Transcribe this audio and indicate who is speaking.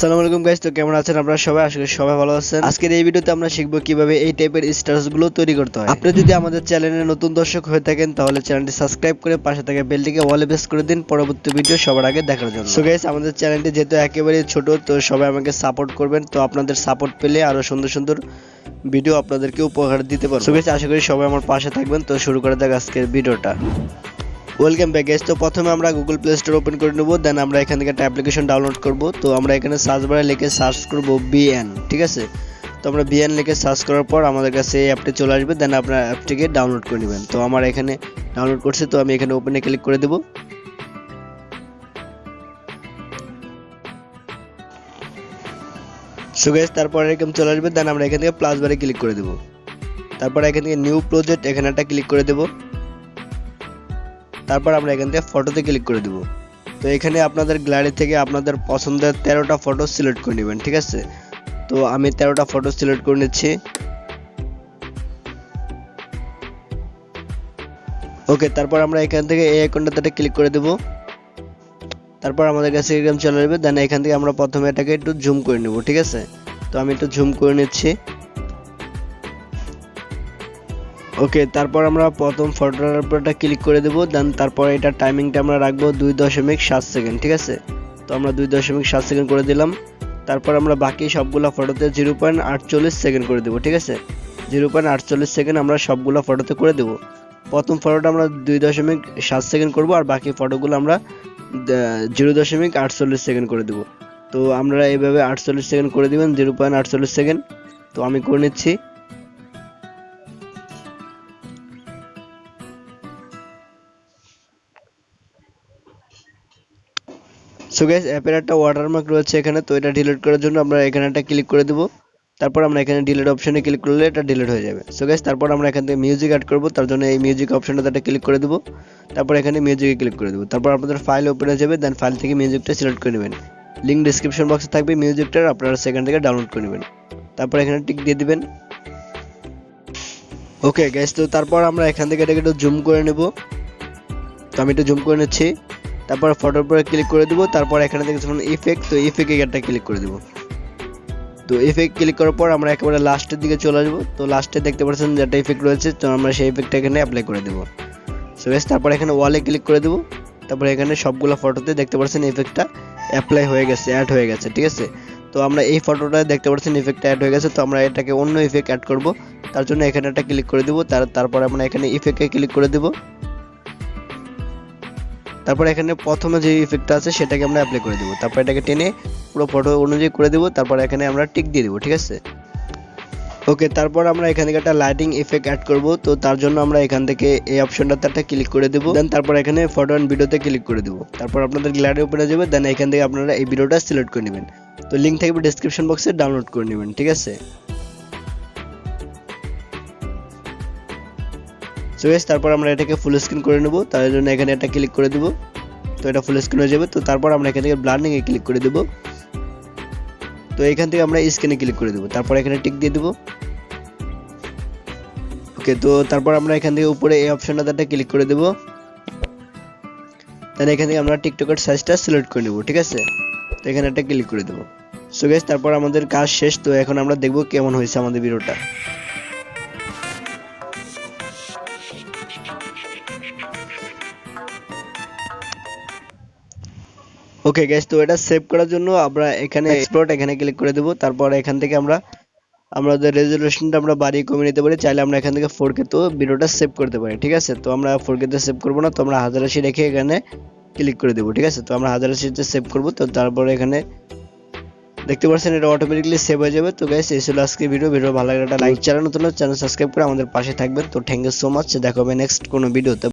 Speaker 1: আসসালামু আলাইকুম গাইস, তো কেমন আছেন আপনারা সবাই? আশা করি সবাই ভালো আছেন। আজকের এই ভিডিওতে আমরা শিখব কিভাবে এই টাইপের স্ট্যাটাস গুলো তৈরি করতে হয়। আপনি যদি আমাদের চ্যানেলে নতুন দর্শক হয়ে থাকেন তাহলে চ্যানেলটি সাবস্ক্রাইব করে পাশে থাকা বেলটিকে অলে প্রেস করে দিন পরবর্তী ভিডিও সবার আগে দেখার জন্য। সো গাইস, আমাদের চ্যানেলটি যেহেতু একেবারে ছোট, তো সবাই আমাকে সাপোর্ট করবেন। তো আপনাদের সাপোর্ট পেলে আরো সুন্দর সুন্দর ভিডিও আপনাদেরকে উপহার দিতে পারবো। সো গাইস, আশা করি সবাই আমার পাশে থাকবেন। তো শুরু করা যাক আজকের ভিডিওটা। Welcome back guys. তো প্রথমে আমরা গুগল প্লে স্টোর ওপেন করে নেব, দেন আমরা এখান থেকে একটা অ্যাপ্লিকেশন ডাউনলোড করব। তো আমরা এখানে সার্চ বারে লিখে সার্চ করব বিএন, ঠিক আছে? তো আমরা বিএন লিখে সার্চ করার পর আমাদের কাছে এই অ্যাপটি চলে আসবে, দেন আপনারা অ্যাপটিকে ডাউনলোড করে নেবেন। তো আমার এখানে ডাউনলোড করছে, তো আমি এখানে ওপেনে ক্লিক করে দেব। সো গাইস, তারপর এরকম চলে আসবে, দেন আমরা এখান থেকে প্লাস বারে ক্লিক করে দেব। তারপর এখান থেকে নিউ প্রজেক্ট এখানে একটা ক্লিক করে দেব। তারপর আমরা এখান থেকে ফটোতে ক্লিক করে দেব। তো এখানে আপনাদের গ্যালারি থেকে আপনাদের পছন্দের 13টা ফটো সিলেক্ট করে নেবেন, ঠিক আছে? তো আমি 13টা ফটো সিলেক্ট করে নিচ্ছি। ওকে, তারপর আমরা এখান থেকে এই আইকনটাতে ক্লিক করে দেব। তারপর আমাদের কাছে এরকম চলে আসবে, দেন এখান থেকে আমরা প্রথমে এটাকে একটু জুম করে নেব, ঠিক আছে? তো আমি একটু জুম করে নিচ্ছি। ওকে, তারপর আমরা প্রথম ফটোটার উপরটা ক্লিক করে দেব, দেন তারপর এটা টাইমিংটা আমরা রাখবো 2.7 সেকেন্ড, ঠিক আছে? তো আমরা 2.7 সেকেন্ড করে দিলাম। তারপর আমরা বাকি সবগুলা ফটোতে 0.48 সেকেন্ড করে দেব, ঠিক আছে? 0.48 সেকেন্ড আমরা সবগুলা ফটোতে করে দেব। প্রথম ফটোটা আমরা 2.7 সেকেন্ড করব, আর বাকি ফটোগুলো আমরা 0.48 সেকেন্ড করে দেব। তো আমরা এইভাবে 48 সেকেন্ড করে দিবেন, 0.48 সেকেন্ড। তো আমি করে নিচ্ছি। সো গাইস, অ্যাপের একটা ওয়াটারমার্ক রয়েছে এখানে, তো এটা ডিলিট করার জন্য আমরা এখানে একটা ক্লিক করে দেব। তারপর আমরা এখানে ডিলিট অপশনে ক্লিক করলে এটা ডিলিট হয়ে যাবে। সো গাইস, তারপর আমরা এখান থেকে মিউজিক অ্যাড করব, তার জন্য এই মিউজিক অপশনটাতে একটা ক্লিক করে দেব। তারপর এখানে মিউজিকে ক্লিক করে দেব। তারপর আপনাদের ফাইল ওপেন হয়ে যাবে, দেন ফাইল থেকে মিউজিকটা সিলেক্ট করে নেবেন। লিংক ডেসক্রিপশন বক্সে থাকবে মিউজিকটার, আপনারা সেখান থেকে ডাউনলোড করে নেবেন। তারপর এখানে টিক দিয়ে দিবেন। ওকে গাইস, তো তারপর আমরা এখান থেকে এটাকে একটু জুম করে নেব। তো আমি একটু জুম করে নিচ্ছি। তারপর ফটোর উপরে ক্লিক করে দেব। তারপর এখানে থেকে যখন ইফেক্ট, তো ইফেক্টে একটা ক্লিক করে দেব। তো ইফেক্ট ক্লিক করার পর আমরা একেবারে লাস্টের দিকে চলে আসবো। তো লাস্টে দেখতে পাচ্ছেন যে একটা ইফেক্ট রয়েছে, তো আমরা সেই ইফেক্টটা এখানে অ্যাপ্লাই করে দেব। সো গাইস, তারপর এখানে ওয়ালে ক্লিক করে দেব। তারপর এখানে সবগুলো ফটোতে দেখতে পাচ্ছেন ইফেক্টটা অ্যাপ্লাই হয়ে গেছে, অ্যাড হয়ে গেছে, ঠিক আছে? তো আমরা এই ফটোটা দেখতে পাচ্ছেন ইফেক্টটা অ্যাড হয়ে গেছে, তো আমরা এটাকে অন্য ইফেক্ট অ্যাড করব। তার জন্য এখানে একটা ক্লিক করে দেব। তারপর আমরা এখানে ইফেক্টে ক্লিক করে দেব। তারপর এখানে প্রথমে যে ইফেক্টটা আছে সেটাকে আমরা অ্যাপ্লাই করে দেব। তারপর এটাকে টেনে পুরো ফটো অনুযায়ী করে দেব। তারপর এখানে আমরা টিক দিয়ে দেব, ঠিক আছে? ওকে, তারপর আমরা এখান থেকে একটা লাইটিং ইফেক্ট অ্যাড করব। তো তার জন্য আমরা এখান থেকে এই অপশনটাতে একটা ক্লিক করে দেব, দেন তারপর এখানে ফটো এন্ড ভিডিওতে ক্লিক করে দেব। তারপর আপনাদের গ্যালারি ওপেন হয়ে যাবে, দেন এখান থেকে আপনারা এই ভিডিওটা সিলেক্ট করে নেবেন। তো লিংক থাকবে ডেসক্রিপশন বক্সে, ডাউনলোড করে নেবেন, ঠিক আছে? সো গাইস, তারপর আমরা এটাকে ফুল স্ক্রিন করে নেব, তার জন্য এখানে একটা ক্লিক করে দেব। তো এটা ফুল স্ক্রিন হয়ে যাবে। তো তারপর আমরা এখান থেকে ব্লান্ডিং এ ক্লিক করে দেব। তো এখান থেকে আমরা স্ক্রিনে ক্লিক করে দেব। তারপর এখানে টিক দিয়ে দেব। ওকে, তো তারপর আমরা এখান থেকে উপরে এই অপশনটাতে ক্লিক করে দেব। দেন এখান থেকে আমরা টিকটকের সাইজটা সিলেক্ট করে নেব, ঠিক আছে? তো এখানে একটা ক্লিক করে দেব। সো গাইস, তারপর আমাদের কাজ শেষ। তো এখন আমরা দেখব কেমন হয়েছে আমাদের ভিডিওটা। ওকে গাইস, তো এটা সেভ করার জন্য আমরা এখানে এক্সপোর্ট এখানে ক্লিক করে দেব। তারপর এখান থেকে আমরা আমাদের রেজোলিউশনটা আমরা বাড়িয়ে কমিয়ে নিতে পারি। চাইলে আমরা এখান থেকে 4K তো ভিডিওটা সেভ করতে পারি, ঠিক আছে? তো আমরা 4K তে সেভ করব না, তো আমরা 1080 রেখে এখানে ক্লিক করে দেব, ঠিক আছে? তো আমরা 1080 তে সেভ করব। তো তারপর এখানে দেখতে পাচ্ছেন এটা অটোমেটিক্যালি সেভ হয়ে যাবে। তো গাইস, এই ছিল আজকে ভিডিও ভালো লাগলে একটা লাইক, চ্যানেল নতুন চ্যানেল সাবস্ক্রাইব করে আমাদের পাশে থাকবেন। তো থ্যাংক ইউ সো মাচ, দেখা হবে নেক্সট কোনো ভিডিওতে।